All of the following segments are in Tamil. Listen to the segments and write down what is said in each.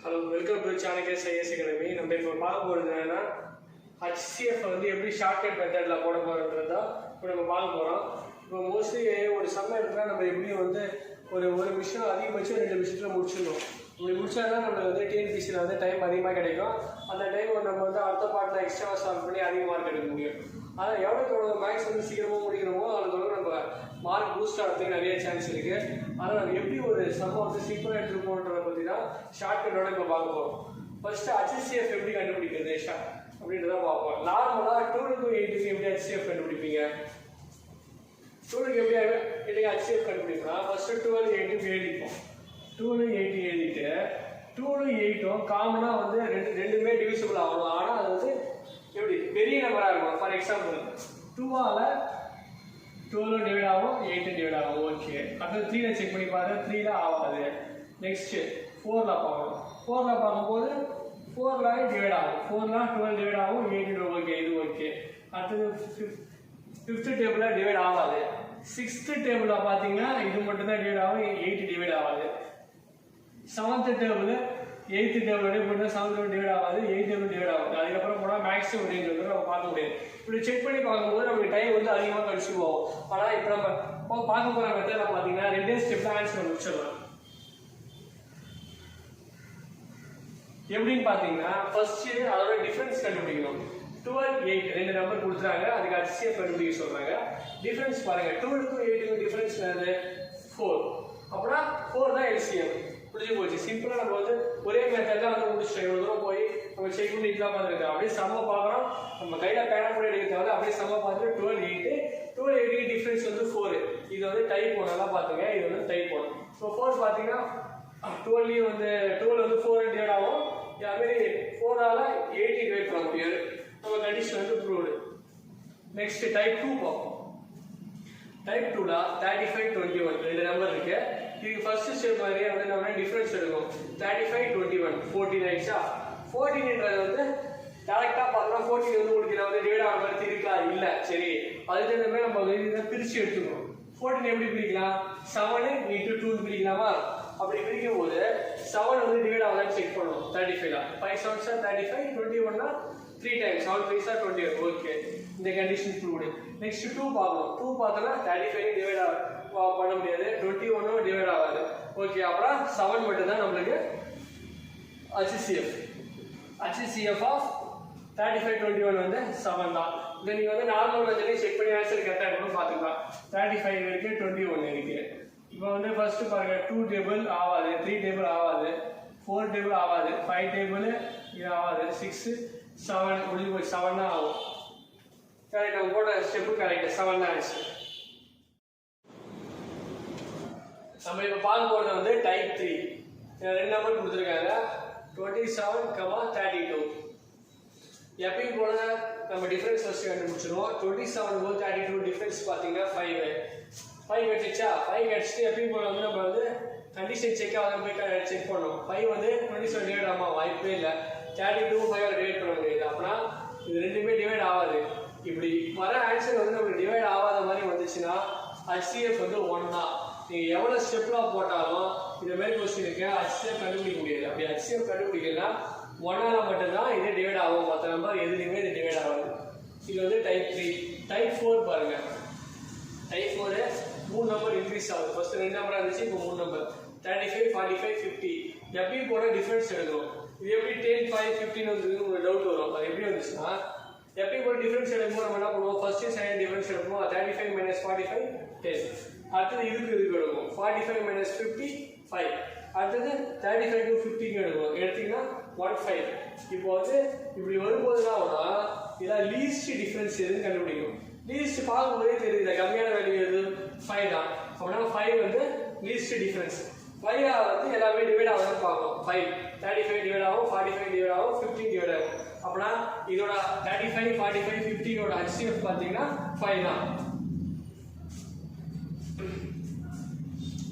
Hello, welcome to Chanakya IS academy. நம்ம இப்போ பார்க்க போகிறது என்னன்னா, HCF வந்து எப்படி ஷார்ட்கட் மெத்தடில் போட போகிறதுன்றது தான் இப்போ நம்ம பார்க்க போகிறோம். இப்போ மோஸ்ட்லி ஒரு சம்ம இடத்துல நம்ம எப்படியும் வந்து ஒரு விஷயம் அதிகபட்சம் 2 விஷயத்தில் முடிச்சிடணும். இப்படி முடிச்சா தான் நம்ம வந்து டிஎன்பிசியில் வந்து டைம் அதிகமாக கிடைக்கும். அந்த டைம் நம்ம வந்து அடுத்த பாட்டில் எக்ஸ்ட்ராவாக சால்வ் பண்ணி அதிக மார்க் எடுக்க முடியும். ஆனால் எவ்வளோக்கு மேக்ஸ் வந்து சீக்கிரமாக முடிக்கிறோமோ அவ்வளோக்கு நம்ம மார்க் பூஸ்ட் ஆகிறதுக்கு நிறைய சான்ஸ் இருக்குது. ஆனால் நம்ம எப்படி ஒரு சம்மை வந்து சிம்பிளாக எடுத்துருக்கோன்றதை பற்றி தான் ஷார்ட்கட்டோட இப்போ பார்க்க போகிறோம். ஃபர்ஸ்ட்டு HCF எப்படி கண்டுபிடிக்கிறது அப்படின்றத பார்ப்போம். நார்மலாக 2க்கும் 8க்கும் எப்படி HCF கண்டுபிடிப்பீங்க? 2க்கு எப்படி HCF கண்டுபிடிப்போம்னா ஃபர்ஸ்ட்டு 12 8 எழுதிப்போம். 2 8 எழுதிட்டு 2 8 காமனாக வந்து ரெண்டுமே டிவிசிபிள் ஆகணும். ஆனால் அது வந்து எப்படி பெரிய நம்பராக இருக்கும். ஃபார் எக்ஸாம்பிள் 2ஆல் 12 டிவைட் ஆகும், 8 டிவைட் ஆகும். ஓகே, அடுத்து 3ல செக் பண்ணி பாருங்க, 3ல ஆகாது. நெக்ஸ்ட்டு 4ல பார்க்கணும். 4ல பார்க்கும்போது 4ல டிவைட் ஆகும், 4ல 12 டிவைட் ஆகும், 8 ஓகே, இது ஓகே. அடுத்தது 5th டேபிளில் டிவைட் ஆகாது. 6th டேபிளில் பார்த்தீங்கன்னா இது மட்டும் தான் டிவைட் ஆகும், 8 டிவைட் ஆகாது. 7th டேபிள் 8th டேபிள் பண்ணால் 7th டிவைட் ஆகாது, 8th டேபிள் டிவைட் ஆகாது. அதுக்கப்புறம் போனால் மேக்ஸிமம் ரேஞ்ச் வந்து நம்ம பார்க்க முடியாது. இப்படி செக் பண்ணி பார்க்கும்போது நமக்கு டைம் வந்து அதிகமாக கழிச்சு போகும். ஆனால் இப்போ நம்ம பார்க்க போகிற மெத்தடில் பார்த்தீங்கன்னா 2 ஸ்டெப்பில் ஆன்சர் முடிச்சிடலாம். எப்படின்னு பார்த்தீங்கன்னா ஃபர்ஸ்ட் அதோட டிஃபரன்ஸ் கண்டுபிடிக்கணும். 12 8 2 நம்பர் கொடுத்துறாங்க, அதுக்கு HCF கண்டுபிடிக்க சொல்றாங்க. டிஃபரன்ஸ் பாருங்க, 12க்கும் 8க்கும் டிஃபரன்ஸ் என்னது? 4. அப்படின்னா 4 தான் LCM. புரிஞ்சு போச்சு. சிம்பிளா நம்ம வந்து ஒரே மெத்தட்ல வந்து முடிச்சிட்டோம். இவ்வளவு தூரம் போய் நம்ம செக் பண்ணி இதெல்லாம் பார்த்துருக்கோம். அப்படியே சம்ம பார்க்குறோம், நம்ம கையில பேனா கூட எடுக்க தேவை. அப்படியே சம்ம பார்த்துட்டு 12 8 டிஃபரன்ஸ் வந்து 4. இது வந்து டைப் 1 நல்லா பார்த்துங்க. இது வந்து டைப் 1. ஸோ 4 பார்த்தீங்கன்னா 12 வந்து 12 வந்து 4 டிவைட் ஆகும். அதுமாரி 4ஆல 8 டிவைட் பண்ண முடியாது. நம்ம கண்டிஷன் வந்து ப்ரூவ்டு. நெக்ஸ்ட் டைப் 2 பார்ப்போம். டைப் 2ல 35 21 ரெண்டு நம்பர் இருக்கு. இதுக்கு ஃபர்ஸ்ட் ஸ்டெப் மாதிரியே வந்து நம்ம டிஃபரன்ஸ் எடுக்கும். 35 21 14 ஆயிடுச்சா? 14ன்றது வந்து டேரக்டா பார்த்தா 14 வந்து உங்களுக்கு வந்து டிவைட் ஆகிற மாதிரி இருக்கா? இல்லை. சரி, அதுக்கு தகுந்த மாதிரி நம்ம இதை பிரித்து எடுத்துக்கணும். 14 எப்படி பிரிக்கலாம்? 7 × 2 பிரிக்கலாமா? அப்படி பிரிக்கும் போது 7 வந்து டிவைட் ஆகலான்னு செக் பண்ணணும். 35ல 5 7s 35, 21னா 3 times 7 3s 21. ஓகே, இந்த கண்டிஷன் ப்ரூவ்டு. நெக்ஸ்ட் 2 பார்க்கணும். 2 பார்த்தோம்னா 35 டிவைட் பண்ண முடியாது, 21 டிவைட் ஆகாது. ஓகே, அப்புறம் 7 மட்டும் தான் நம்மளுக்கு HCF. HCF ஆஃப் 35 21 வந்து 7 தான். இதை நீங்கள் வந்து நார்மல் மெத்தட்லேயே செக் பண்ணி ஆன்சர் கரெக்டாக இருக்கணும்னு பார்த்துக்கலாம். 35 இருக்கு, 21 இருக்கு. இப்போ வந்து ஃபர்ஸ்ட் பாருங்க, 2 டேபிள் ஆகாது, 3 டேபிள் ஆகாது, 4 டேபிள் ஆகாது, 5 டேபிள் இது ஆகாது, 6 7 முடிஞ்சு போய் 7 தான் ஆகும். கரெக்ட், நம்ம போட்ட ஸ்டெப்பு கரெக்ட், 7 தான் ஆச்சு. நம்ம இப்போ பார்க்க போகிறது வந்து டைப் 3. 2 நம்பர் கொடுத்துருக்காங்க, 27, 32. எப்பயும் போல நம்ம டிஃபரன்ஸ் ஃபர்ஸ்ட் கண்டுபிடிச்சிருவோம். 27 32 டிஃபரன்ஸ் பார்த்தீங்கன்னா 5 கிடைச்சிச்சா? 5 கிடைச்சிட்டு எப்பயும் போல வந்து நம்ம வந்து கண்டிஷன் செக் ஆகாத போய் செக் பண்ணோம். 5 வந்து 27 டிவைட் ஆமா வாய்ப்பே இல்லை. 32 5 டிவைட் பண்ண முடியாது. அப்படின்னா இது ரெண்டுமே டிவைட் ஆகாது. இப்படி வர ஆன்சர் வந்து நமக்கு டிவைட் ஆகாத மாதிரி வந்துச்சுன்னா HCF வந்து 1 தான். நீங்கள் எவ்வளோ ஸ்டெப்லாம் போட்டாலும் இந்த மாதிரி கொஸ்டின் இருக்கு, HCF கண்டுபிடிக்க முடியாது. அப்படி HCF கண்டுபிடிக்கலன்னா 1ஆல மட்டும்தான் இது டிவைட் ஆகும். மற்ற நம்பர் எதுலையுமே இது டிவைட் ஆகாது. இது வந்து டைப் 3. டைப் 4 பாருங்க. டைப் 4 3 நம்பர் இன்க்ரீஸ் ஆகுது. ஃபர்ஸ்ட் 2 நம்பர் இருந்துச்சு, இப்போ 3 நம்பர் 35 45 50. எப்பயும் போல டிஃபரன்ஸ் எடுக்கணும். இது எப்படி 10 5 15 வந்து உங்களுக்கு டவுட் வரும். அது எப்படி வந்துச்சுன்னா, எப்பயும் போல டிஃபரன்ஸ் எடுக்கும்போது நம்ம என்ன பண்ணுவோம்? ஃபர்ஸ்ட் செகண்ட் டிஃபரன்ஸ் எடுப்போம். 35 - 45 10. அடுத்தது இதுக்கு எடுக்கும் 45 - 50 5. அடுத்தது 35 to 50 எடுக்கும். எடுத்தீங்கன்னா 1 5. இப்போ வந்து இப்படி வரும்போது தான் ஆகும்னா இதில் லீஸ்ட் டிஃபரன்ஸ் எதுன்னு கண்டுபிடிக்கும். லீஸ்ட் பார்க்கும்போதே தெரியுது, கம்மியான வேல்யூ எது? 5 தான். அப்படின்னா 5 வந்து லீஸ்ட் டிஃபரன்ஸ். 5 வந்து எல்லாமே டிவைட் ஆகுதுன்னு பார்க்கணும். 5 35 டிவைட் ஆகும், 45 டிவைட் ஆகும், 15 டிவைட் ஆகும். அப்படின்னா இதோட 35 45 15ஓட HCF பார்த்தீங்கன்னா 5 தான்.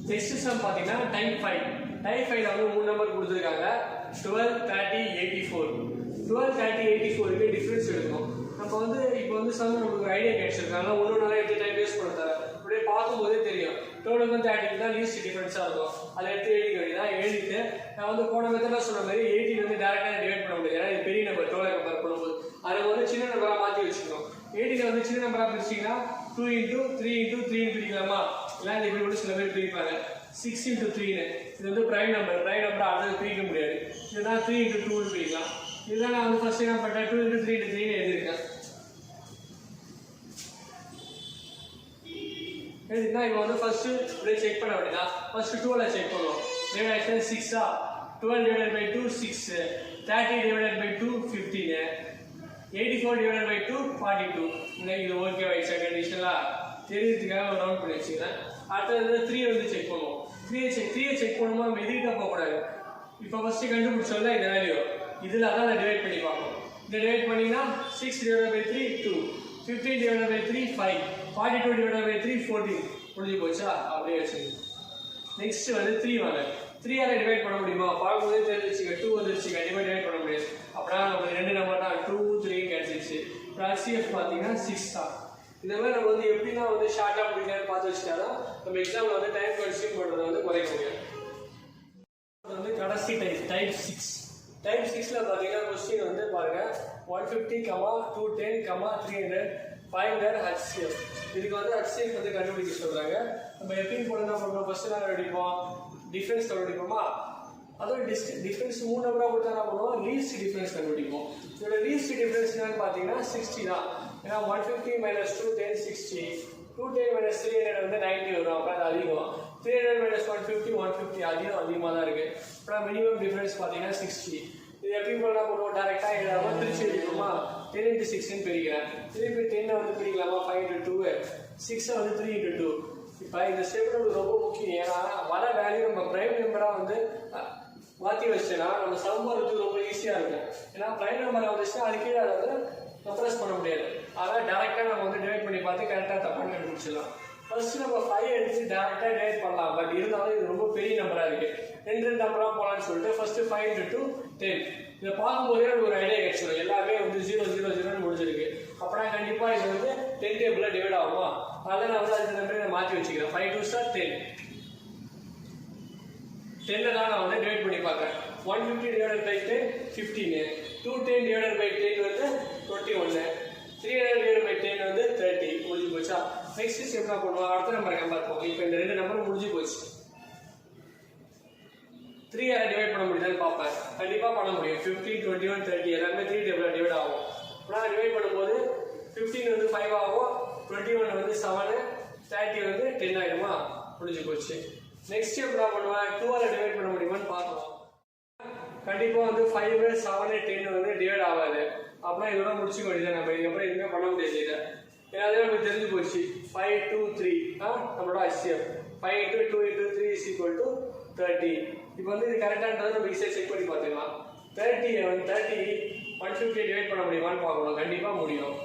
நெக்ஸ்ட் சம் பார்த்தீங்கன்னா டைப் 5. டைப் 5ல வந்து 3 நம்பர் கொடுத்துருக்காங்க, 12 30 84. 12 30 84க்கு டிஃபரன்ஸ் எடுக்கணும். நம்ம வந்து இப்போ வந்து சம் நமக்கு ஐடியா கிடைச்சிருக்காங்க. ஒரு நாள் எடுத்து டைம் வேஸ்ட் பண்ண தர அப்படியே பார்க்கும்போதே தெரியும். 12 30 தான் லீஸ்ட் டிஃபரன்ஸாக இருக்கும். அதை எடுத்து எழுதிக்க வேண்டியதான். எழுதிட்டு நான் வந்து போன மெத்தடில் சொன்ன மாதிரி 18 வந்து டேரெக்டாக டிவைட் பண்ண முடியாது. ஏன்னா இது பெரிய நம்பர் 12 கம்பேர் பண்ணும்போது அதை வந்து சின்ன நம்பராக மாற்றி வச்சுக்கணும். 18 வந்து சின்ன நம்பராக பிரிச்சிங்கன்னா 2 × 3 × 3 பிரிக்கலாமா? இல்லை இந்த இப்படி கூட சில பேர் பிரிப்பாங்க 6 × 3. இது வந்து ப்ரைம் நம்பர் அடுத்தது பிரிக்க முடியாது. இதுதான் 3 × 2 பிரிக்கலாம். இதுதான் நான் வந்து ஃபர்ஸ்ட் என்ன பண்ணேன் 2 × 3 × 3 எழுதிருக்கேன். எழுதினா இப்போ வந்து ஃபர்ஸ்ட் இப்படியே செக் பண்ண வேண்டியதா. ஃபர்ஸ்ட் 2ல செக் பண்ணுவோம். Divide 6 12 divided by 2 6, 30 divided by 2 15, 84 divided by 2 42. இது ஓகே ஆயிடுச்சா கண்டிஷனலா தெரியறதுக்காக ஒரு ரவுண்ட் பண்ணி வச்சுக்கிறேன். அடுத்தது 3 வந்து செக் பண்ணுவோம். 3 செக் பண்ணும்போது நம்ம எதிர்க்க போகக்கூடாது. இப்போ ஃபர்ஸ்ட் கண்டுபிடிச்சோம்ல இந்த வேல்யூ இதில் அதான் அதை டிவைட் பண்ணி பார்ப்போம். இதை டிவைட் பண்ணிங்கன்னா 6 divided by 3 2, 15 divided by 3 5, 42 divided by 3 14. முடிஞ்சு போச்சா? அப்படியே வச்சுக்கோங்க. நெக்ஸ்ட் வந்து 3 வாங்க. 3ஆல டிவைட் பண்ண முடியுமா? பார்க்கும்போதே தெரிஞ்சிச்சுங்க 2 வந்துருச்சு, கண்டிப்பாக டிவைட் பண்ண முடியாது. அப்படின்னா நமக்கு 2 நம்பர் தான் 2 3 கிடைச்சிச்சு. இப்போ HCF பார்த்தீங்கன்னா 6 தான். இந்த மாதிரி நம்ம வந்து எப்படின்னா வந்து ஷார்ட்டாக முடிக்கலாம்னு பார்த்து வச்சுட்டாதான் நம்ம எக்ஸாமில் வந்து டைம் கன்சியூம் பண்ணுறதை வந்து குறைக்க முடியும். வந்து கடைசி டைப் 6. டைப் 6ல பார்த்தீங்கன்னா கொஸ்டின் வந்து பாருங்க 150, 210, 300 500 HCF. இதுக்கு வந்து HCF வந்து கண்டுபிடிக்க சொல்றாங்க. நம்ம எப்பயும் போல என்ன பண்ணுறோம்? ஃபர்ஸ்ட் நாங்கள் கண்டுபிடிப்போம் டிஃபரன்ஸ் கண்டுபிடிப்போமா? அதோட டிஃபரன்ஸ் 3 நம்பராக கொடுத்தா என்ன பண்ணுவோம்? லீஸ்ட் டிஃபரன்ஸ் கண்டுபிடிப்போம். இதோட லீஸ்ட் டிஃபரன்ஸ் என்னன்னு பார்த்தீங்கன்னா 60 தான். ஏன்னா 150 - 210 60, 210 - 300 வந்து 90 வரும். அப்போ அது அதிகம். 300 - 150 அதிகமாக தான் இருக்கு. அப்புறம் மினிமம் டிஃபரன்ஸ் பார்த்தீங்கன்னா 60. இது எப்படி போல பண்ணுவோம்? டேரெக்டாக எழுதாமல் பிரிச்சு எழுதிக்கணுமா? 10 × 6ன்னு பிரிக்கிறேன். திருப்பி 10 வந்து பிரிக்கலாமா? 5 × 2, 6 வந்து 3 × 2. இப்போ இந்த ஸ்டெப் நமக்கு ரொம்ப முக்கியம். ஏன்னா வர வேல்யூ நம்ம பிரைம் நம்பராக வந்து மாற்றி வச்சுன்னா நம்ம சம் வரதுக்கு ரொம்ப ஈஸியாக இருக்கும். ஏன்னா பிரைம் நம்பரை வந்துச்சுன்னா அது கீழே அதை வந்து கம்ப்ரஸ் பண்ண முடியாது. அதனால் டேரெக்டாக நம்ம வந்து டிவைட் பண்ணி பார்த்து கரெக்டாக தப்பாக கண்டுபிடிச்சிடலாம். ஃபர்ஸ்ட் நம்ம 5 எடுத்து டேரெக்டாக டிவைட் பண்ணலாம். பட் இருந்தாலும் இது ரொம்ப பெரிய நம்பராக இருக்குது. 2 நம்பராக போகலான்னு சொல்லிட்டு ஃபர்ஸ்ட் 5 × 2 10. இதை பார்க்கும்போதே நமக்கு ஒரு ஐடியா கிடைச்சிடும். எல்லாமே வந்து 0 0 0ன்னு முடிஞ்சிருக்கு. அப்படின்னா கண்டிப்பாக இது வந்து 10 டேபிளில் டிவைட் ஆகுமா? அதை நான் வந்து அதுக்கு நம்பரை மாற்றி வச்சுக்கிறேன். 5 2 10. 10 தான் நான் வந்து டிவைட் பண்ணி பார்க்குறேன். 150 divided by 10 15, 210 divided by 10 வந்து 21, 300 divided by 10 வந்து 30. முடிஞ்சு போச்சா? நெக்ஸ்ட் ஸ்டெப் என்ன பண்ணுவோம்? அடுத்த நம்பரை கம்பேர் பண்ணுவோம். இப்போ இந்த 2 நம்பரும் முடிஞ்சு போச்சு. 3ஆல டிவைட் பண்ண முடியுதான்னு பார்ப்பேன். கண்டிப்பாக பண்ண முடியும். 15 21 30 எல்லாமே 3 டேபிளில் டிவைட் ஆகும். ஆனால் டிவைட் பண்ணும்போது 15 வந்து 5 ஆகும், 21 வந்து 7, 30 வந்து 10 ஆகிடுமா? முடிஞ்சு போச்சு. நெக்ஸ்ட் ஸ்டெப் என்ன பண்ணுவேன்? 2ஆல டிவைட் பண்ண முடியுமான்னு பார்க்கலாம். கண்டிப்பாக வந்து 5 7 10 வந்து டிவைட் ஆகாது. அப்படின்னா இதோட முடிச்சுக்க வேண்டியது. நம்ம இதுக்கப்புறம் எதுவுமே பண்ண முடியாது. இதை ஏன்னா அதே நமக்கு தெரிஞ்சு போச்சு. 5 2 3 நம்மளோட HCF 5 × 2 × 3 = 30. இப்போ வந்து இது கரெக்டானதை நம்ம ஈஸியாக செக் பண்ணி பார்த்துக்கலாம். 30 150 டிவைட் பண்ண முடியுமான்னு பார்க்கணும். கண்டிப்பாக முடியும்.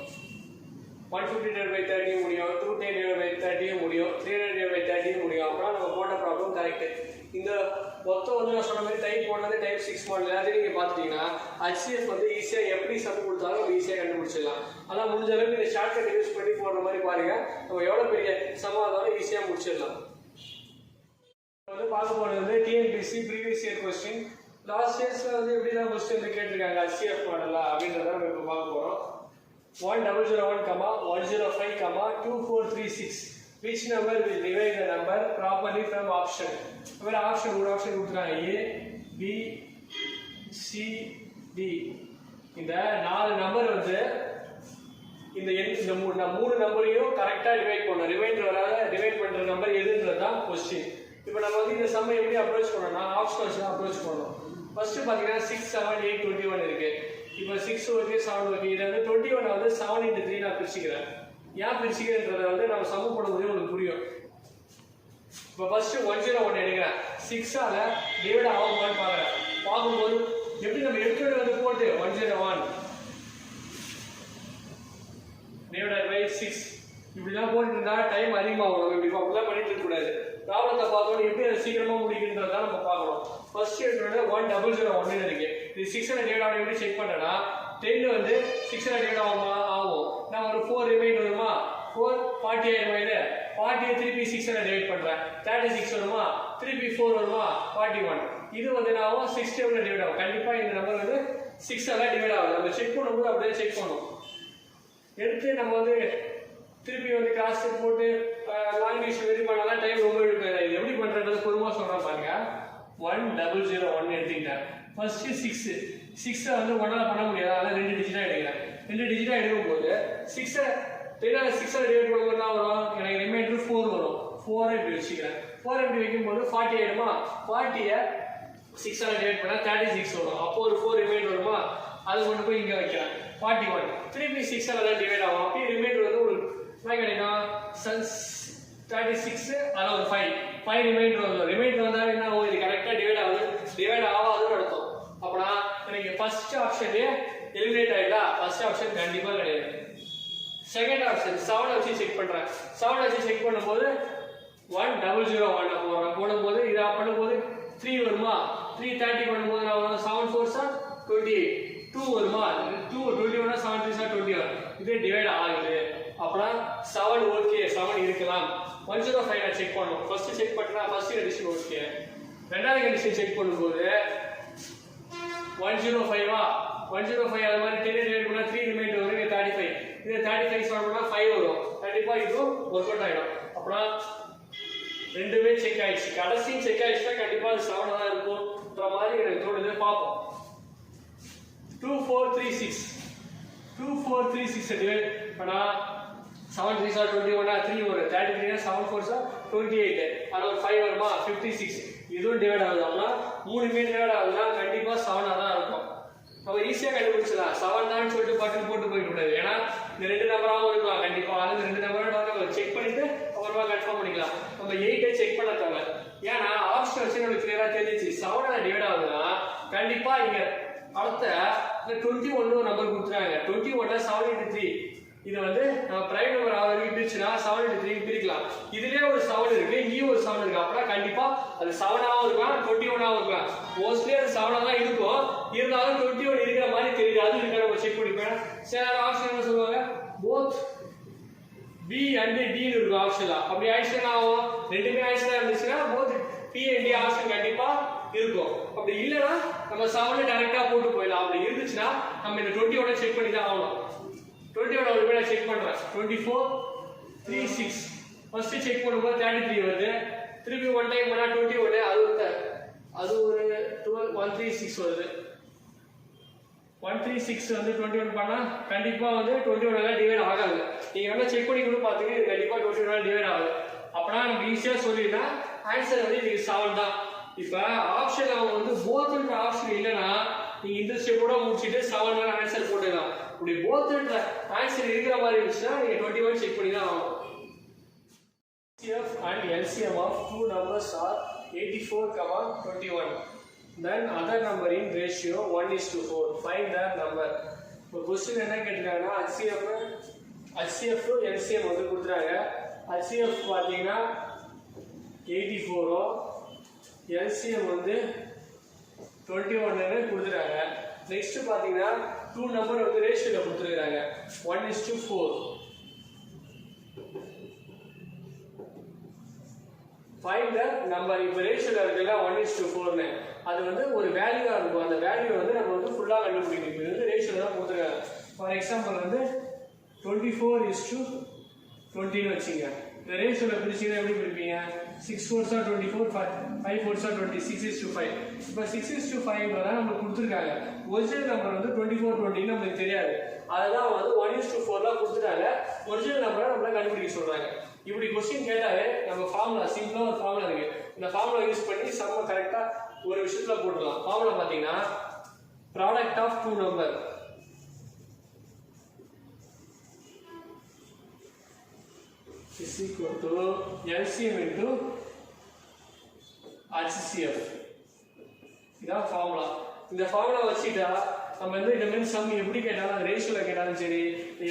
150 divided by 30 முடியும், 210 divided by 30 முடியும், 300 divided by 30 முடியும். அப்படின்னா நம்ம போட்ட ப்ராப்ளம் கரெக்ட். இந்த மொத்தம் வந்து நான் சொன்ன மாதிரி டைப் 1 வந்து டைப் 6 மாடல் எல்லாத்தையும் நீங்கள் பார்த்துட்டீங்கன்னா HCF வந்து ஈஸியாக எப்படி சம் கொடுத்தாலும் நம்ம ஈஸியாக கண்டுபிடிச்சிடலாம். ஆனால் முடிஞ்ச அளவுக்கு இந்த ஷார்ட்கட் யூஸ் பண்ணி போடுற மாதிரி பாருங்க. நம்ம எவ்வளோ பெரிய சம்மாக இருந்தாலும் ஈஸியாக முடிச்சிடலாம். வந்து பார்க்க போகிறது வந்து TNPSC previous year question. Last இயர்ஸில் வந்து எப்படி தான் கொஸ்டின் வந்து கேட்டிருக்காங்க HCF மாடலா அப்படின்றத நம்ம இப்போ பார்க்க போகிறோம். 1001, 105, 2436. Which number will divide the number properly from option? ஒரு ஆப்ஷன் கொடுத்துருக்காங்க A, B, C, D. இந்த 4 நம்பர் வந்து இந்த மூணு நம்பரையும் கரெக்டாக டிவைட் பண்ணணும். ரிமைண்டர் வராத டிவைட் பண்ணுற நம்பர் எதுன்றது தான் கொஸ்டின். இப்போ நம்ம வந்து இந்த சம்மை எப்படி அப்ரோச் பண்ணோம்னா ஆப்ஷன் அப்ரோச் பண்ணணும். ஃபர்ஸ்ட் பார்த்தீங்கன்னா 6 7 8 21 இருக்கு. இப்போ 6 ஓகே 7 ஓகே. இதை வந்து 21 வந்து 7 × 3 நான் பிரிச்சுக்கிறேன். ஏன் பிரிச்சுக்கிறேன்றதை வந்து நம்ம சம் போடும்போது உங்களுக்கு புரியும். இப்போ ஃபர்ஸ்ட் 101 எடுக்கிறேன். 6ஆல டிவைட் ஆகுமான்னு பார்க்குறேன். பார்க்கும்போது எப்படி நம்ம எடுக்கிறது வந்து போட்டு 101 டிவைடட் பை 6 இப்படிலாம் போட்டு இருந்தா டைம் அதிகமாகும். நம்ம இப்படி அப்படிலாம் பண்ணிட்டு இருக்கக்கூடாது. ப்ராப்ளத்தை பார்த்தோம் எப்படி அதை சீக்கிரமாக முடிக்கின்றதான் நம்ம பார்க்கணும். ஃபர்ஸ்ட் எடுக்கிறத 1001 இருக்கு. இது 6 டிவைட் ஆகும். எப்படி செக் பண்ணுறேன்னா 10 வந்து 6 டிவைட் ஆகுமா? ஆகும். நான் ஒரு 4 ரிமைண்ட் வருமா? 4 40 ஆயிடுமா? இது 40 திருப்பி 6 டிவைட் பண்ணுறேன். 36 வருமா? திருப்பி 4 வருமா 41. இது வந்து நான் 6 டைம்ல டிவைட் ஆகும். கண்டிப்பா இந்த நம்பர் வந்து 6 ஆல டிவைட் ஆகும். நம்ம செக் பண்ணும்போது அப்படியே செக் பண்ணுவோம். எடுத்து நம்ம வந்து திருப்பி வந்து கிராஸ் செக் போட்டு லாங் டிவிஷன் வெரி பண்ணாதான் டைம் ரொம்ப இழுக்கும். இது எப்படி பண்றதுன்றது பொறுமையா சொல்றேன் பாருங்க. 1001 எடுத்துக்கிட்டேன். ஃபர்ஸ்ட் 6 6 வந்து 1ஆல பண்ண முடியாது. அதனால 2 டிஜிட்டா எடுக்கிறேன். 2 டிஜிட்டா எடுக்கும்போது 6 3ஆல 6ஆல டிவைட் பண்ணும்போது என்ன வரும்? எனக்கு ரிமைண்டர் 4 வரும். 4 இப்படி வச்சுக்கிறேன். 4 இப்படி வைக்கும்போது 40 ஆயிடுமா? 40 6ஆல டிவைட் பண்ணா 36 வரும். அப்போ ஒரு 4 ரிமைண்டர் வருமா? அது கொண்டு போய் இங்க வைக்கிறேன். 41 திருப்பி 6ஆல தான் டிவைட் ஆகும். அப்போ ரிமைண்டர் வந்து ஒரு என்ன கிடைக்கும்? 36 அதுல ஒரு 5 ரிமைண்டர் வரும். ரிமைண்டர் வந்தா என்ன ஆகும்? இது கரெக்டா டிவைட் ஆகுது. டிவைட் ஆகாதுன்னு அர்த்தம். அப்பனா எனக்கு ஃபர்ஸ்ட் ஆப்ஷன்லயே எலிமினேட் ஆயிடா. ஃபர்ஸ்ட் ஆப்ஷன் கண்டிப்பா கிடையாது. செகண்ட் ஆப்ஷன் 7 வச்சு செக் பண்றேன். 7 வச்சு செக் பண்ணும்போது 1001 போடும்போது இத பண்ணும்போது 3 வருமா? 330 பண்ணும்போது நான் வரும் 7 4s 28 2 வருமா? 2 21 7 3s 21 இது டிவைட் ஆகுது. அப்பனா 7 ஓகே 7 இருக்கலாம். 105 நான் செக் பண்ணனும். ஃபர்ஸ்ட் செக் பண்ணா ஃபர்ஸ்ட் கண்டிஷன் ஓகே. ரெண்டாவது கண்டிஷன் செக் பண்ணும்போது 105 105 அது மாதிரி 10 டிவைட் பண்ணா 3 ரிமைண்டர் வரும். இது 35 இது 35 சால்வ் பண்ணா 5 வரும். கண்டிப்பா இது வொர்க் அவுட் ஆயிடும். அப்பனா ரெண்டுமே செக் ஆயிடுச்சு. கடைசி செக் ஆயிடுச்சுனா கண்டிப்பா அது 7 தான் இருக்கும்ன்ற மாதிரி எனக்கு தோணுது. பாப்போம். 2436 டிவைட் பண்ணா 7 3s 21 3 வரும். 33 7 4s 28 அது ஒரு 5 வருமா? 56 இதுவும் டிவைட் ஆகுது. அப்பனா மூணுமே டிவைட் ஆகுதுன்னா கண்டிப்பா 7 தான் இருக்கும். நம்ம ஈஸியா கண்டுபிடிச்சலாம். 7 தான் சொல்லிட்டு பட்டன் போட்டு போயிட கூடாது. ஏன்னா இந்த ரெண்டு நம்பராவும் இருக்கலாம். கண்டிப்பா அது ரெண்டு நம்பரோட நம்ம செக் பண்ணிட்டு அப்புறமா கன்ஃபார்ம் பண்ணிக்கலாம். நம்ம 8 செக் பண்ண தேவை. ஏன்னா ஆப்ஷன் வச்சு நமக்கு கிளியரா தெரிஞ்சிச்சு. 7ஆல டிவைட் ஆகுதுன்னா கண்டிப்பா இங்க அடுத்த 21 நம்பர் கொடுத்துறாங்க. 21 7 into 3 இது வந்து நம்ம பிரைம் நம்பர் ஆவறதுக்கு பிரிச்சுனா 7 into 3 பிரிக்கலாம். இதுலயே ஒரு 7 இருக்கு, இங்கேயும் ஒரு 7 இருக்கு. அப்பனா கண்டிப்பா அது 7 ஆவும் இருக்கலாம், 21 ஆவும் இருக்கலாம். மோஸ்ட்லி அது 7 தான் இருக்கும். இருந்தாலும் 21 இருக்கிற மாதிரி தெரியுது. அது இருக்க நம்ம செக் பண்ணிப்பேன். சில ஆப்ஷன் என்ன சொல்லுவாங்க? both B and D ன்னு இருக்கும் ஆப்ஷன்ல. அப்படி ஆயிடுச்சுனா ஆகும். ரெண்டுமே ஆயிடுச்சுனா இருந்துச்சுனா both P and D option கண்டிப்பா இருக்கும். அப்படி இல்லனா நம்ம 7 டைரக்டா போட்டு போயிடலாம். அப்படி இருந்துச்சுனா நம்ம இந்த 21 செக் பண்ணி தான் ஆகணும். 21 ஒரு வேளை செக் பண்றேன். 2436 ஃபர்ஸ்ட் செக் பண்ணும்போது 33 வருது. திருப்பி ஒன் டைம் பண்ணா 21 அது ஒரு 136 வருது. 136 வந்து 21 பண்ணா கண்டிப்பா வந்து 21 ல டிவைட் ஆகாது. நீங்க வேணா செக் பண்ணி கூட பாத்துங்க. இது கண்டிப்பா 21 ல டிவைட் ஆகாது. அப்பனா நம்ம ஈஸியா சொல்லிடலாம். ஆன்சர் வந்து இது 7 தான். இப்ப ஆப்ஷன் அவங்க வந்து போத்ன்ற ஆப்ஷன் இல்லனா நீங்க இந்த ஸ்டெப்போட முடிச்சிட்டு 7 ல ஆன்சர் போடலாம். இப்படி போத்ன்ற ஆன்சர் இருக்கிற மாதிரி இருந்துச்சுனா நீங்க 21 செக் பண்ணி தான் ஆகணும். HCF and LCM of two numbers are 84, 21. Then other number in ratio 1:4. Find the number. இப்போ क्वेश्चन என்ன கேட்டிருக்காங்கன்னா HCF LCM வந்து கொடுத்துறாங்க. HCF பாத்தீங்கன்னா 84 LCM வந்து 21 ன்னு கொடுத்துறாங்க. நெக்ஸ்ட் பாத்தீங்கன்னா two நம்பர் வந்து ரேஷியோல கொடுத்துருக்காங்க. 1:4. Find the number. இப்போ ரேஷியோல இருக்குல்ல 1:4 ன்னு அது வந்து ஒரு வேல்யூவா இருக்கும். அந்த வேல்யூ வந்து நம்ம வந்து ஃபுல்லா கண்டுபிடிக்கணும். இது வந்து ரேஷியோல தான் கொடுத்துருக்காங்க. ஃபார் எக்ஸாம்பிள் வந்து 24:20 ன்னு வச்சுங்க. இந்த ரேஷியோல பிரிச்சீங்கன்னா எப்படி பிரிப்பீங்க? 6 4s 24, 5 4s 20, 6:5. இப்போ 6:5ன்றத நமக்கு கொடுத்துருக்காங்க. ஒரிஜினல் நம்பர் வந்து 24:20 நமக்கு தெரியாது. அதுதான் வந்து 1:4ல கொடுத்துட்டாங்க. ஒரிஜினல் நம்பரை நம்மள கண்டுபிடிக்க சொல்றாங்க. இப்படி क्वेश्चन கேட்டாலே நம்ம ஃபார்முலா சிம்பிளா ஒரு ஃபார்முலா இருக்கு. இந்த ஃபார்முலா யூஸ் பண்ணி சம்ம கரெக்ட்டா ஒரு விஷயத்துல போடலாம். ஃபார்முலா பாத்தீங்கன்னா product of two number is equal to LCM into HCF. இதான் ஃபார்முலா. இந்த ஃபார்முலா வச்சிட்டா நம்ம வந்து இந்த மாதிரி சம் எப்படி கேட்டாலும் ரேஷியோல கேட்டாலும் சரி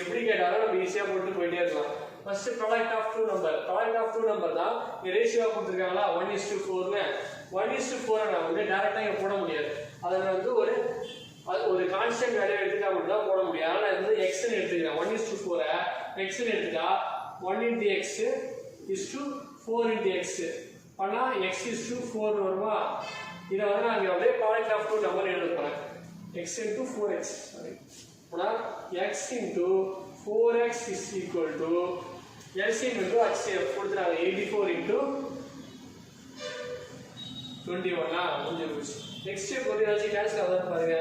எப்படி கேட்டாலும் நம்ம ஈஸியா போட்டு போயிட்டே இருக்கலாம். First product of two number தான் இந்த ரேஷியோவா கொடுத்துருக்காங்களா 1:4 ன்னு 1:4 நான் வந்து டைரக்டா இங்க போட முடியாது. அதுல வந்து ஒரு கான்ஸ்டன்ட் வேல்யூ எடுத்துட்டா மட்டும் தான் போட முடியும். அதனால வந்து x ன்னு எடுத்துக்கிறேன். 1:4 x ன்னு எடுத்துட்டா 1 into x is to 4 into x பண்ணால் x is to 4 வருமா? இதை வந்து நான் இங்கே அப்படியே ப்ராடக்ட் ஆஃப் டூ நம்பர் எழுத போகிறேன். x into 4x சாரி ஆனால் x into 4x is equal to LCM into HCF கொடுத்துறாங்க 84 into 21 முடிஞ்சு போச்சு. நெக்ஸ்ட் ஸ்டெப் வந்து ஏதாச்சும் கேன்சல் ஆகுதுன்னு பாருங்க.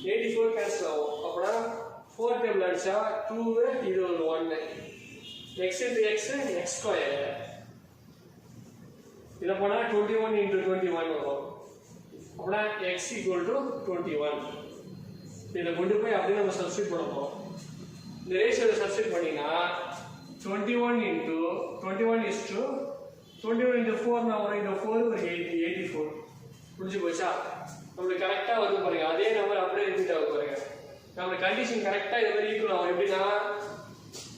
84 கேன்சல் ஆகும். அப்படின்னா 4 டேபிள் அடிச்சா 2 இது ஒரு 1 x into x x square இதை போனால் 21 into 21 வரும். அப்படின்னா x equal to 21. இதை கொண்டு போய் அப்படியே நம்ம சப்ஸ்டிட் பண்ண போகிறோம். இந்த ரேஷியோவில் சப்ஸ்டிட் பண்ணிங்கன்னா 21 into 21 is to 21 into 4 நான் வரும். இந்த 4 ஒரு 84 முடிஞ்சு போச்சா? நம்மளுக்கு கரெக்டாக வருது பாருங்க. அதே நம்பர் அப்படியே ரிப்பீட் ஆகுது பாருங்க. நம்மளுக்கு கண்டிஷன் கரெக்டாக இது மாதிரி ஈக்குவல் ஆகும். எப்படின்னா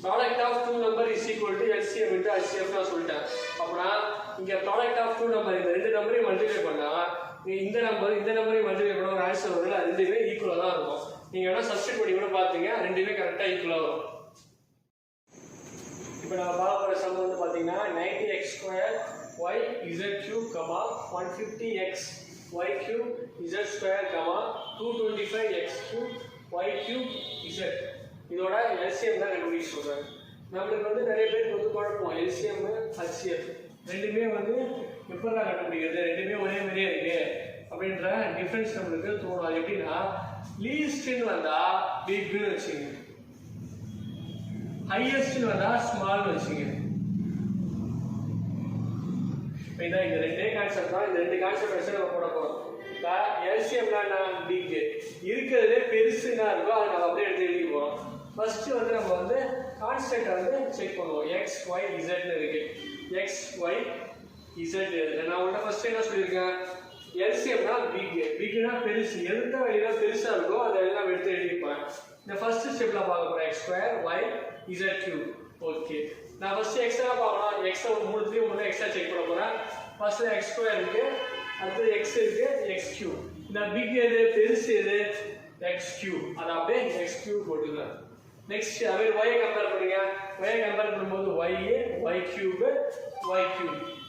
product of two number is equal to LCM into HCF நான் சொல்லிட்டேன். அப்படின்னா இங்கே ப்ராடக்ட் ஆஃப் டூ நம்பர் இந்த ரெண்டு நம்பரையும் மல்டிப்ளை பண்ணால் இந்த நம்பரையும் மல்டிப்ளை பண்ண ஒரு ஆன்சர் வருது. ரெண்டுமே ஈக்குவலாக தான் இருக்கும். நீங்கள் வேணால் சப்ஸ்டிட் பண்ணி கூட பார்த்தீங்க, ரெண்டுமே கரெக்டாக ஈக்குவலாக வரும். இப்போ நம்ம பார்க்க போகிற சம் வந்து பார்த்தீங்கன்னா 90x square y z cube 150x y cube z square 225x cube y cube z இதோட LCM தான் கண்டுபிடிக்க சொல்கிறாங்க. நம்மளுக்கு வந்து நிறைய பேருக்கு வந்து குழப்பம் LCM HCF ரெண்டுமே வந்து எப்படி தான் கண்டுபிடிக்கிறது, ரெண்டுமே ஒரே மாதிரியே இருக்கு அப்படின்ற டிஃப்ரென்ஸ் நம்மளுக்கு தோணும். அது எப்படின்னா லீஸ்ட்னு வந்தால் பிக்னு வச்சுங்க, ஹையஸ்ட்னு வந்தால் ஸ்மால்னு வச்சுங்க. இதான் இந்த ரெண்டே கான்செப்ட் தான். இந்த ரெண்டு கான்செப்ட் வச்சு நம்ம போட போகிறோம். எல்சிஎம்னா பிக் இருக்கிறதுலே பெருசுன்னா இருக்கோ அதை நம்ம அப்படியே எடுத்து எழுதி போகிறோம். ஃபர்ஸ்ட் வந்து நம்ம வந்து கான்ஸ்டன்ட் வந்து செக் பண்ணுவோம். எக்ஸ் ஒய் இசட்னு இருக்கு. எக்ஸ் ஒய் இசட் நான் உங்கள்கிட்ட ஃபர்ஸ்ட் என்ன சொல்லியிருக்கேன், எல்சிஎம்னா பிக்னா பெருசு, எந்த வழியில பெருசா இருக்கோ அதை எல்லாம் எடுத்து எழுதிப்பேன். இந்த ஃபர்ஸ்ட் ஸ்டெப்ல பார்க்க போறேன் X square Y Z cube. Okay, நான் ஃபர்ஸ்ட் எக்ஸ்ட்ரா பார்க்கணும். எக்ஸ்ட்ரா ஒரு மூணு எக்ஸ்ட்ரா செக் பண்ண போறேன். ஃபர்ஸ்ட் எக்ஸ் ஸ்கொயர் இருக்கு, அடுத்தது எக்ஸ் இருக்கு, எக்ஸ் கியூப். இந்த பிக் எது பெருசு எது, எக்ஸ் கியூப். அதை அப்படியே எக்ஸ் கியூப் போட்டுக்கலாம். நெக்ஸ்ட் அதே ஒய் கம்பேர் பண்ணுங்க. ஒய் கம்பேர் பண்ணும்போது ஒய் கியூப்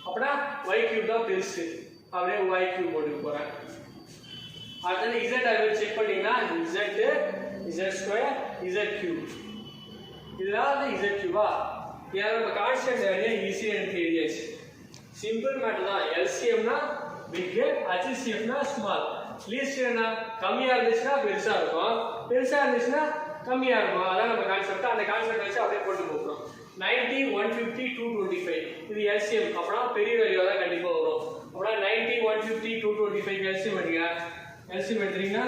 அப்படின்னா ஒய் கியூப் தான் பெருசு, அப்படியே ஒய் கியூப் போட்டு போறேன். அடுத்தது இசட் அதை செக் பண்ணீங்கன்னா இசட் ஸ்கொயர் இசட் கியூப். இதெல்லாம் வந்து இசட் கியூபா. ஏன்னா நம்ம கான்ஸ்டன்ட் வேலையை ஈஸியாக எனக்கு எழுதியாச்சு. சிம்பிள் மேட்டர் தான். எல்சிஎம்னா பிக், ஹெச்சிஎஃப்னா ஸ்மால். லீஸ்ட் என்ன, கம்மியாக இருந்துச்சுன்னா பெருசாக இருக்கும், பெருசாக இருந்துச்சுன்னா கம்மியாக இருக்கும். அதான் நம்ம கான்செப்ட். அந்த கான்செப்ட் வச்சு அப்படியே போட்டு போகிறோம். 90, 150, 225 இது எல்சிஎம். அப்படின்னா பெரிய வேல்யூ தான் கண்டிப்பாக வரும். அப்படின்னா 90, 150, 225 எல்சிஎம் எடுங்க. எல்சிஎம் எடுத்தீங்கன்னா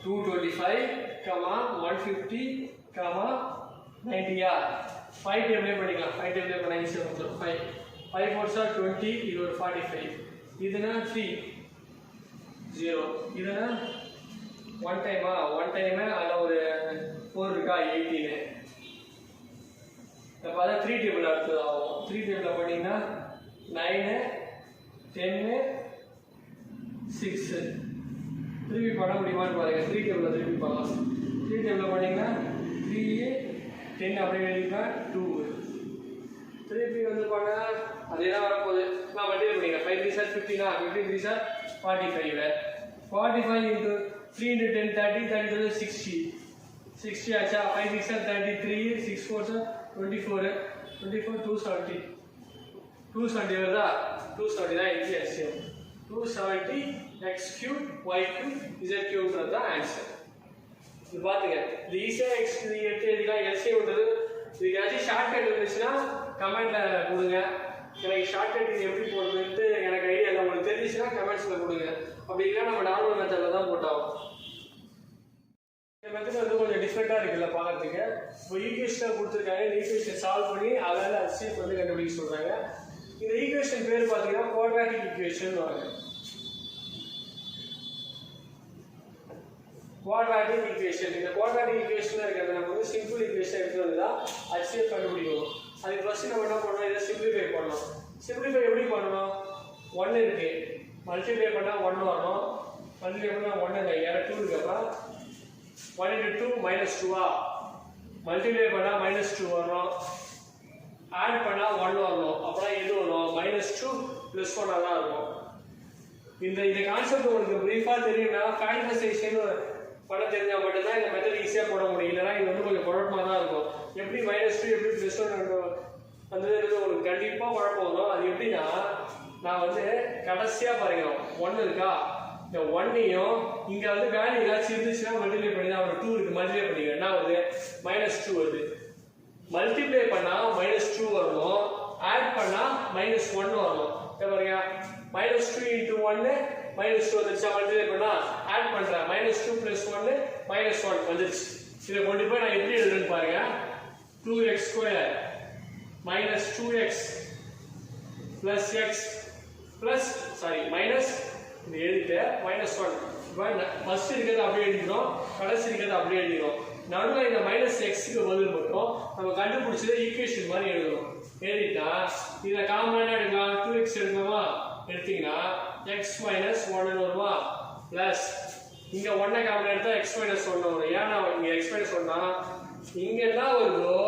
225, 150, 90. 5 டேபிளே பண்ணிக்கலாம். 5 டேபிளே பண்ண ஈஸியாக வந்துடும். 5 4s are 20, இது ஒரு 45. இதுனா 3 0. இதுனா ஒன் டைம் அதில் ஒரு 4 இருக்கா 18. இப்போ அதான் 3 டேபிள் அடுத்தது ஆகும். 3 டேபிளில் பண்ணிங்கன்னா 9 10 6. திருப்பி பண்ண முடியுமான்னு பாருங்க. 3 டேபிளில் திருப்பி பண்ணலாம். 3 டேபிளில் பண்ணிங்கன்னா 3 10 அப்படியே எழுதிக்கலாம். 2 திருப்பி வந்து பண்ண அதே தான் வரப்போகுது. நான் மல்டிப்ளை பண்ணிக்கிறேன். 5 3s are 15, 15 3s are 45. 45 into 3 into 10 30, 30 to 60 ஆச்சா. 5 6 are 33, 6 4s are 24, 270 வருதா. 270 தான் இங்கே LCM. 270 x cube y cube z cube தான் ஆன்சர். இது பாத்துங்க, இது ஈஸியா எக்ஸ் எடுத்து எழுதிக்கலாம். எல்சிஎம்ன்றது இதுக்கு ஏதாச்சும் ஷார்ட்கட் இருந்துச்சுன்னா கமெண்ட்ல கொடுங்க. எனக்கு ஷார்ட்கட் இது எப்படி போடுறதுன்ட்டு எனக்கு ஐடியா இல்லை. உங்களுக்கு தெரிஞ்சிச்சுன்னா கமெண்ட்ஸ்ல கொடுங்க. அப்படி இல்லைன்னா நம்ம நார்மல் மெத்தட்ல தான் போட்டாகும். இந்த மெத்தட் வந்து கொஞ்சம் டிஃப்ரெண்டா இருக்குல்ல பார்க்கறதுக்கு. இப்போ ஈக்குவேஷன் கொடுத்துருக்காங்க. இந்த ஈக்குவேஷன் சால்வ் பண்ணி அதால HCF வந்து கண்டுபிடிக்க சொல்றாங்க. இந்த ஈக்குவேஷன் பேர் பார்த்தீங்கன்னா குவாட்ராட்டிக் ஈக்குவேஷன் வாங்க. Quadratic equation. இந்த குவாட்ராட்டிக் ஈக்குவேஷன் இருக்கிறது நம்ம வந்து சிம்பிள் ஈக்குவேஷன் எடுத்து வந்து தான் HCF கண்டுபிடிக்கணும். அதுக்கு ஃபர்ஸ்ட் நம்ம என்ன பண்ணணும், இதை சிம்பிளிஃபை பண்ணணும். சிம்பிளிஃபை எப்படி பண்ணணும், 1 இருக்கு, மல்டிப்ளை பண்ணால் 1 வரணும். மல்டிப்ளை பண்ணால் 1 இல்லை, 2 இருக்கு. அப்புறம் 1 into 2 -2 மல்டிப்ளை பண்ணால் -2 வரணும். ஆட் பண்ணா 1 வரணும். அப்பனா எது வரும்? -2 + 1 தான் இருக்கும். இந்த கான்செப்ட் உங்களுக்கு பிரீஃபா தெரியும்னா ஃபேக்டரைசேஷன் பண்ண தெரிஞ்சா மட்டும் தான் இந்த மெத்தட் ஈஸியா போட முடியும். இல்லனா இது வந்து கொஞ்சம் குழப்பமா தான் இருக்கும். எப்படி -2 எப்படி +1 வந்ததுன்றது உங்களுக்கு கண்டிப்பா குழப்பம் வரும். அது எப்படின்னா நான் வந்து கடைசியா பாருங்க 1 இருக்கா, இந்த 1ஐயும் இங்க வந்து வேல்யூ ஏதாச்சும் இருந்துச்சுன்னா மல்டிப்ளை பண்ணி தான் ஒரு 2 இருக்கு மல்டிப்ளை பண்ணிக்க என்ன வருது? -2 வருது. மல்டிப்ளை பண்ணா -2 வரணும், ஆட் பண்ணா -1 வரணும். பாருங்க -2 into 1 -2 வந்துருச்சா, மல்டிப்ளை பண்ணா ஆட் பண்றேன் -2 + 1 -1 வந்துருச்சு. இதை கொண்டு போய் நான் எப்படி எழுதுறேன்னு பாருங்க. 2x² -2x plus x plus minus இது எழுதிட்டு -1 ஃபர்ஸ்ட் இருக்கிறது அப்படியே எழுதிக்கிறோம், கடைசி இருக்கிறது அப்படியே எழுதிக்கிறோம். நடுவில் இந்த -xக்கு பதில் மட்டும் நம்ம கண்டுபிடிச்சதை ஈக்குவேஷன் மாதிரி எழுதணும். எழுதிட்டா இதை காமனா எடுக்கலாம், 2x எடுக்கலாமா, எடுத்தீங்கன்னா x - 1 வருமா, பிளஸ் இங்க 1 காமனா எடுத்தா x - 1 வரும். ஏன்னா இங்க x - 1னா இங்க என்ன வருதோ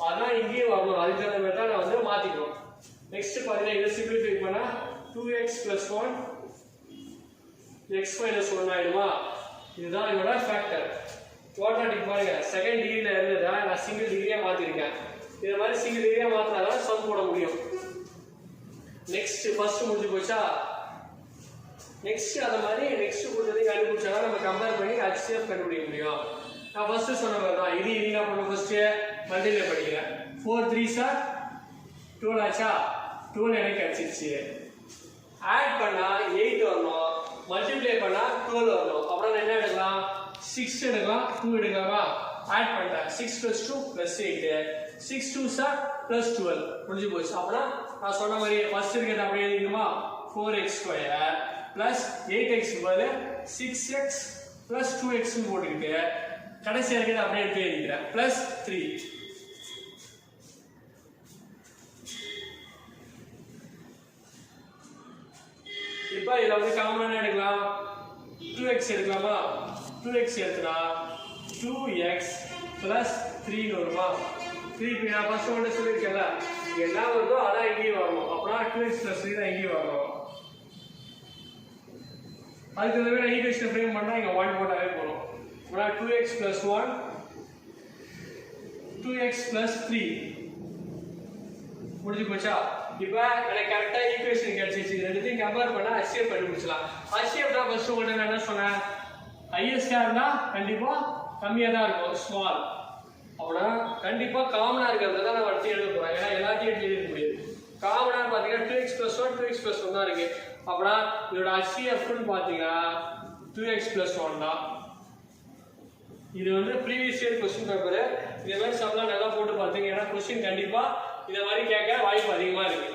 அதான் இங்கேயும் வரணும். அதுக்கு தகுந்த மாதிரி தான் நான் வந்து மாத்திக்கிறோம். நெக்ஸ்ட் பாத்தீங்கன்னா இதை சிம்பிளிஃபை பண்ணா 2x + 1 x - 1 ஆயிடுமா. இதுதான் இதோட ஃபேக்டர். குவாட்ராட்டிக் பாருங்க செகண்ட் டிகிரில இருந்ததா நான் சிங்கிள் டிகிரியா மாத்திருக்கேன். இது மாதிரி சிங்கிள் டிகிரியா மாத்தினாதான் சம் போட முடியும். நெக்ஸ்ட் ஃபர்ஸ்ட் முடிஞ்சு போச்சா, நெக்ஸ்ட் அத மாதிரி நெக்ஸ்ட் கொடுத்ததை கண்டுபிடிச்சா நம்ம கம்பேர் பண்ணி HCF கண்டுபிடிக்க முடியும். நான் ஃபர்ஸ்ட் சொன்ன மாதிரி தான் இது என்ன பண்ணணும், ஃபர்ஸ்ட் மல்டிப்ளை பண்ணிக்கிறேன். 4 3s 12 ஆச்சா, 12 எனக்கு கிடைச்சிருச்சு. ஆட் பண்ணா 8 வரணும், மல்டிப்ளை பண்ணா 12 வரணும். அப்புறம் என்ன எடுக்கலாம், 6 எடுக்கலாம், 2 எடுக்கலாமா. ஆட் பண்றேன் 6 + 2 + 8 6 2s + 12 முடிஞ்சு போச்சு. அப்புறம் நான் சொன்ன மாதிரி ஃபர்ஸ்ட் இருக்கிறது அப்படியே எழுதிக்கணுமா, 4x² + 8x பதில் 6x + 2x னு போட்டுக்கிட்டு கடைசியா இருக்கிறது அப்படியே எடுத்து எழுதிக்கிறேன் +3. இப்போ இதில் வந்து காமனாக எடுக்கலாம், 2x எடுக்கலாமா. 2x எடுத்துனா 2x + 3 வருமா. 3 நான் ஃபர்ஸ்ட் வந்து சொல்லியிருக்கேன்ல, என்ன வருதோ அதான் இங்கேயும் வரணும். அப்படின்னா 2x + 3 தான் இங்கேயும் வரணும். அதுக்கு தகுந்த மாதிரி ஈக்குவேஷன் ஃப்ரேம் பண்ணா இங்க 1 போட்டாவே போதும். அப்படின்னா 2x + 1 2x + 3 முடிஞ்சு போச்சா. இப்போ எனக்கு கரெக்டா ஈக்குவேஷன் கிடைச்சிச்சு. ரெண்டுத்தையும் கம்பேர் பண்ணா HCF கண்டுபிடிச்சலாம். HCF தான் ஃபர்ஸ்ட் ஒன்று நான் என்ன சொன்னேன், ஹையஸ்டா இருந்தா கண்டிப்பா கம்மியா தான் இருக்கும், ஸ்மால். அப்படின்னா கண்டிப்பா காமனா இருக்கிறத தான் நம்ம அடுத்து எழுத போறோம். ஏன்னா எல்லாத்தையும் எழுத முடியாது. காமனா பாத்தீங்கன்னா 2x + 1 2x + 1 தான் இருக்கு. அப்படின்னா இதோட HCF ன்னு பாத்தீங்கன்னா 2x + 1 தான். இது வந்து ப்ரீவியஸ் இயர் क्वेश्चन பேப்பர். இதே மாதிரி சம்லாம் நல்லா போட்டு பாத்தீங்க. ஏன்னா क्वेश्चन கண்டிப்பா இத மாதிரி கேட்க வாய்ப்பு அதிகமா இருக்கு.